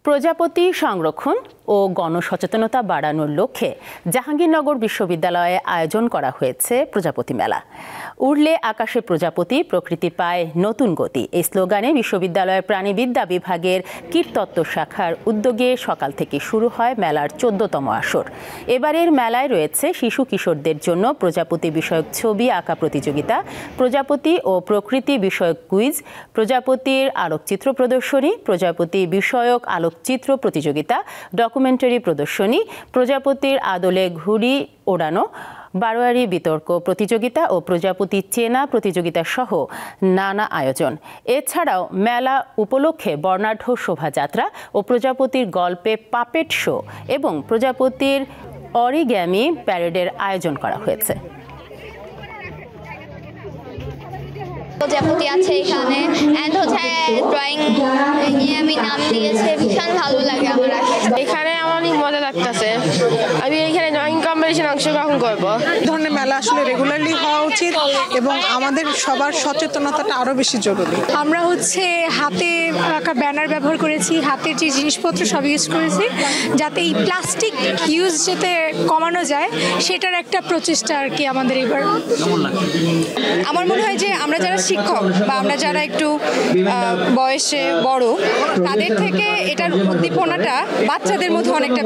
প্রজাপতি সংরক্ষণ ও গণসচেতনতা বাড়ানোর লক্ষ্যে জাহাঙ্গীরনগর বিশ্ববিদ্যালয়ে আয়োজন করা হয়েছে প্রজাপতি মেলা। উড়লে আকাশে প্রজাপতি, প্রকৃতি পায় নতুন গতি এই স্লোগানে বিশ্ববিদ্যালয়ের প্রাণীবিদ্যা বিভাগের কীটতত্ত্ব শাখার উদ্যোগে সকাল থেকে শুরু হয় মেলার 14তম আসর। এবারের মেলায় রয়েছে শিশু কিশোরদের জন্য প্রজাপতি বিষয়ক ছবি আঁকা প্রতিযোগিতা, প্রজাপতি ও প্রকৃতি বিষয়ক কুইজ, প্রজাপতির আলোকচিত্র প্রদর্শনী, প্রজাপতি বিষয়ক আলোকচিত্র প্রতিযোগিতা, ডকুমেন্টারি প্রদর্শনী, প্রজাপতির আদলে ঘুড়ি ওড়ানো, বারোয়ারি বিতর্ক প্রতিযোগিতা ও প্রজাপতি চেনা প্রতিযোগিতা সহ নানা আয়োজন। এছাড়াও মেলা উপলক্ষে বর্ণাঢ্য শোভাযাত্রা ও প্রজাপতির গল্পে পাপেট শো এবং প্রজাপতির অরিগ্যামি প্যারেডের আয়োজন করা হয়েছে। প্রজাপতি আছে এখানে এন্ড হচ্ছে ড্রয়িং নিয়ে আমি নাম দিয়েছে, ভীষণ ভালো লাগে আমার। এখানে আমার অনেক মজা লাগতেছে, আমি এখানে ড্রয়িং কম্পিটিশন অংশগ্রহণ করবো। এই ধরনের মেলা আসলে রেগুলারলি হওয়া উচিত এবং আমাদের সবার সচেতনতাটা আরো বেশি জরুরি। আমরা হাতে আঁকা ব্যানার ব্যবহার করেছি, হাতের যে জিনিসপত্র সব ইউজ করেছি যাতে এই প্লাস্টিক ইউজ যাতে কমানো যায় সেটার একটা প্রচেষ্টা আর কি আমাদের এবার। আমার মনে হয় যে আমরা যারা শিক্ষক বা আমরা যারা একটু বয়সে বড় তাদের থেকে এটার উদ্দীপনাটা বাচ্চাদের মধ্যে অনেকটা